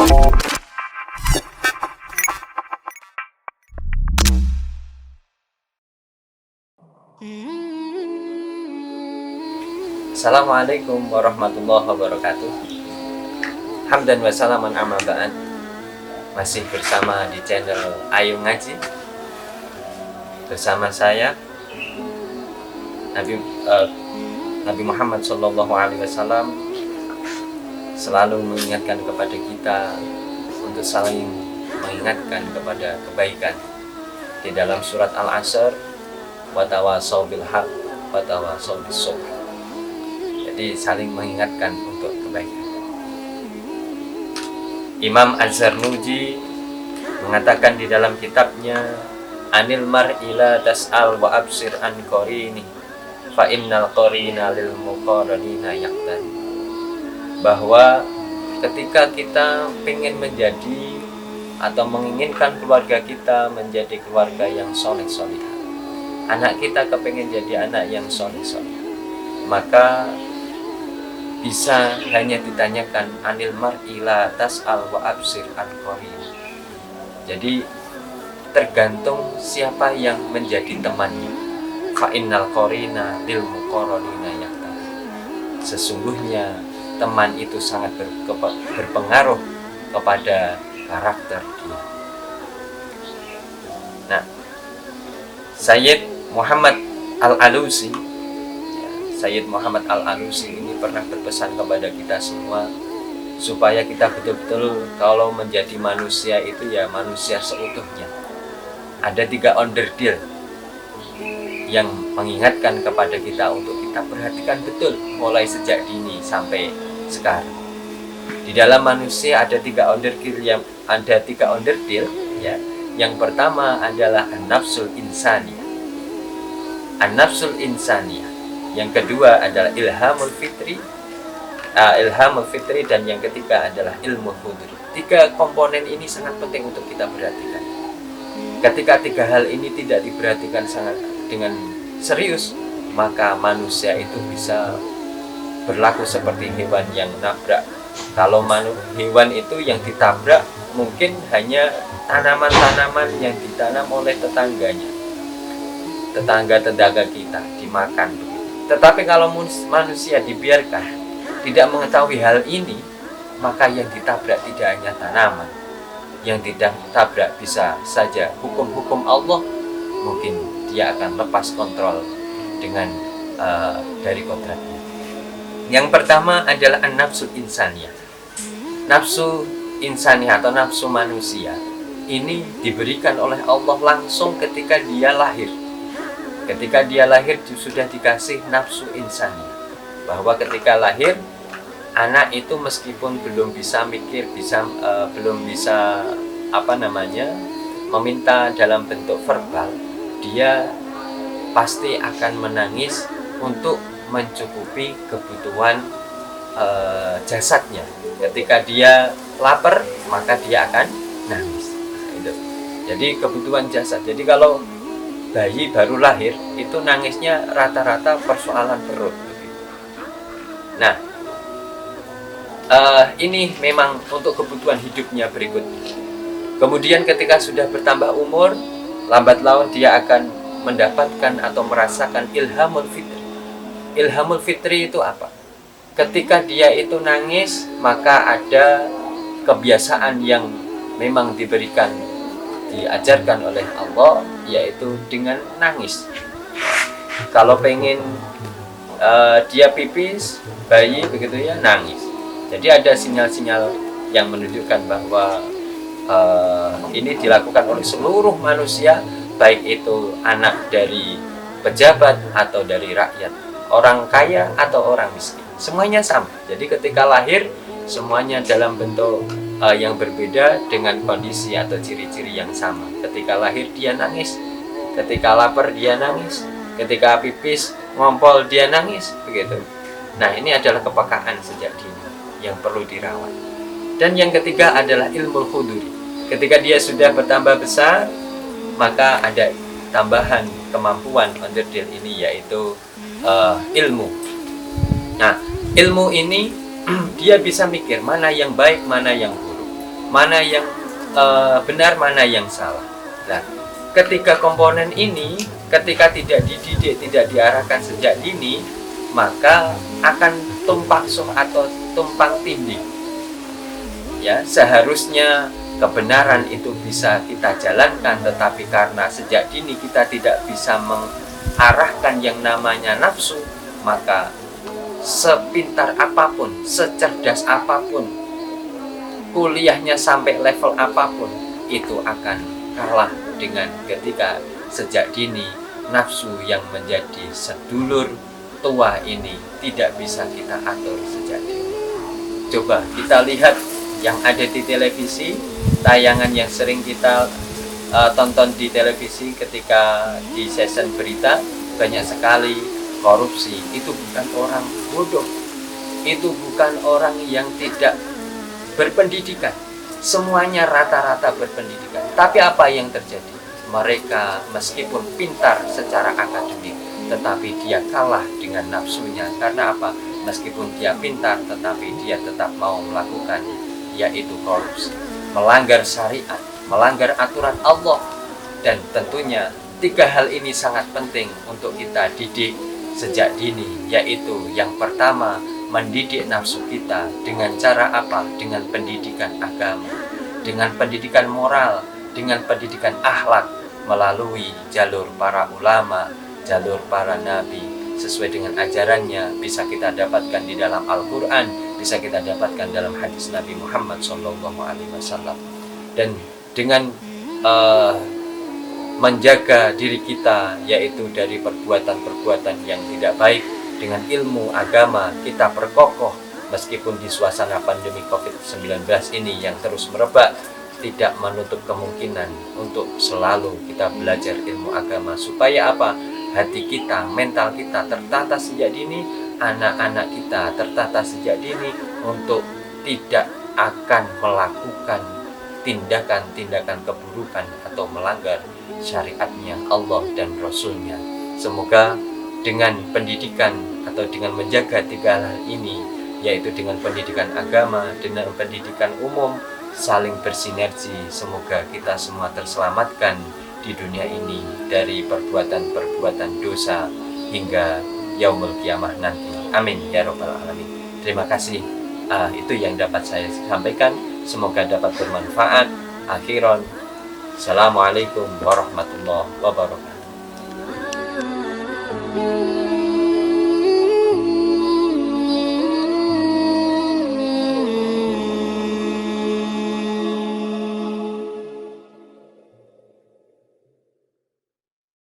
Assalamualaikum warahmatullahi wabarakatuh. Hamdan wa salaman amma ba'd. Masih bersama di channel Ayo Ngaji. Bersama saya Nabi Muhammad SAW selalu mengingatkan kepada kita untuk saling mengingatkan kepada kebaikan. Di dalam surat Al-Asr, wa tawassaw bil haqq wa tawassaw bis sabr. Jadi saling mengingatkan untuk kebaikan. Imam Az-Zarnuji mengatakan di dalam kitabnya Anil mar'i la tas'al wa absir an qarini fa innal qarina lil muqaranina yaqdan. Bahwa ketika kita ingin menjadi atau menginginkan keluarga kita menjadi keluarga yang soleh-solehah, anak kita kepengen jadi anak yang soleh-solehah, maka bisa hanya ditanyakan anil mar'i la tas'al wa absir an qarini. Jadi tergantung siapa yang menjadi temannya. Fa innal qarina lil muqaranina yaqtan. Sesungguhnya teman itu sangat berpengaruh kepada karakter dia. Nah, Sayyid Muhammad Al-Alusi ini pernah berpesan kepada kita semua supaya kita betul-betul kalau menjadi manusia itu ya manusia seutuhnya. Ada 3 onderdil yang mengingatkan kepada kita untuk kita perhatikan betul mulai sejak dini sampai sekarang. Di dalam manusia ada 3 onderdil ya. Yang pertama adalah an-nafsul insaniyah. An-nafsul insaniyah. Yang kedua adalah ilhamul fitri, dan yang ketiga adalah ilmu hudri. 3 komponen ini sangat penting untuk kita perhatikan. Ketika 3 hal ini tidak diperhatikan sangat dengan serius, maka manusia itu bisa berlaku seperti hewan yang nabrak. Kalau hewan itu yang ditabrak mungkin hanya tanaman-tanaman yang ditanam oleh tetangga kita dimakan. Tetapi kalau manusia dibiarkan tidak mengetahui hal ini, maka yang ditabrak tidak hanya tanaman, yang tidak ditabrak bisa saja hukum-hukum Allah. Mungkin dia akan lepas kontrol dengan dari kodratnya. Yang pertama adalah an-nafsul insaniyah. Nafsu insaniyah atau nafsu manusia ini diberikan oleh Allah langsung ketika dia lahir. Ketika dia lahir sudah dikasih nafsu insaniyah, bahwa ketika lahir anak itu meskipun belum bisa mikir, belum bisa meminta dalam bentuk verbal, dia pasti akan menangis untuk mencukupi kebutuhan jasadnya. Ketika dia lapar, maka dia akan nangis. Jadi kebutuhan jasad. Jadi kalau bayi baru lahir itu nangisnya rata-rata persoalan perut. Nah, ini memang untuk kebutuhan hidupnya berikutnya. Kemudian ketika sudah bertambah umur, lambat laun dia akan mendapatkan atau merasakan ilhamul fitri. Ilhamul fitri itu apa? Ketika dia itu nangis, maka ada kebiasaan yang memang diajarkan oleh Allah, yaitu dengan nangis. Kalau pengen dia pipis, bayi begitu ya, nangis. Jadi ada sinyal-sinyal yang menunjukkan bahwa ini dilakukan oleh seluruh manusia, baik itu anak dari pejabat atau dari rakyat, orang kaya atau orang miskin, semuanya sama. Jadi ketika lahir semuanya dalam bentuk yang berbeda dengan kondisi atau ciri-ciri yang sama. Ketika lahir dia nangis, ketika lapar dia nangis, ketika pipis ngompol dia nangis, begitu. Nah, ini adalah kepekaan sejak dini yang perlu dirawat. Dan yang ketiga adalah ilmu huduri. Ketika dia sudah bertambah besar, maka ada tambahan kemampuan onderdil ini, yaitu ilmu. Nah, ilmu ini dia bisa mikir mana yang baik, mana yang buruk. mana yang benar, mana yang salah. Nah, ketiga komponen ini ketika tidak dididik, tidak diarahkan sejak dini, maka akan tumpang suh atau tumpang tindih. Ya, seharusnya kebenaran itu bisa kita jalankan, tetapi karena sejak dini kita tidak bisa mengarahkan yang namanya nafsu, maka sepintar apapun, secerdas apapun, kuliahnya sampai level apapun, itu akan kalah dengan ketika sejak dini nafsu yang menjadi sedulur tua ini tidak bisa kita atur sejak dini. Coba kita lihat yang ada di televisi, tayangan yang sering kita tonton di televisi ketika di season berita, banyak sekali korupsi. Itu bukan orang bodoh, itu bukan orang yang tidak berpendidikan, semuanya rata-rata berpendidikan. Tapi apa yang terjadi? Mereka meskipun pintar secara akademik, tetapi dia kalah dengan nafsunya. Karena apa? Meskipun dia pintar, tetapi dia tetap mau melakukan, yaitu korupsi, melanggar syariat, melanggar aturan Allah. Dan tentunya tiga hal ini sangat penting untuk kita didik sejak dini, yaitu yang pertama, mendidik nafsu kita dengan cara apa? Dengan pendidikan agama, dengan pendidikan moral, dengan pendidikan akhlak melalui jalur para ulama, jalur para nabi, sesuai dengan ajarannya bisa kita dapatkan di dalam Al-Quran, bisa kita dapatkan dalam hadis Nabi Muhammad SAW. Dan dengan menjaga diri kita, yaitu dari perbuatan-perbuatan yang tidak baik, dengan ilmu agama kita perkokoh, meskipun di suasana pandemi COVID-19 ini yang terus merebak, tidak menutup kemungkinan untuk selalu kita belajar ilmu agama. Supaya apa? Hati kita, mental kita tertata sejak dini, anak-anak kita tertata sejak dini untuk tidak akan melakukan tindakan-tindakan keburukan atau melanggar syariatnya Allah dan Rasulnya. Semoga dengan pendidikan atau dengan menjaga tiga hal ini, yaitu dengan pendidikan agama, dengan pendidikan umum, saling bersinergi, semoga kita semua terselamatkan di dunia ini dari perbuatan-perbuatan dosa hingga yaumul kiamah nanti. Amin ya rabbal alamin. Terima kasih. Itu yang dapat saya sampaikan. Semoga dapat bermanfaat. Akhiran, assalamualaikum warahmatullahi wabarakatuh.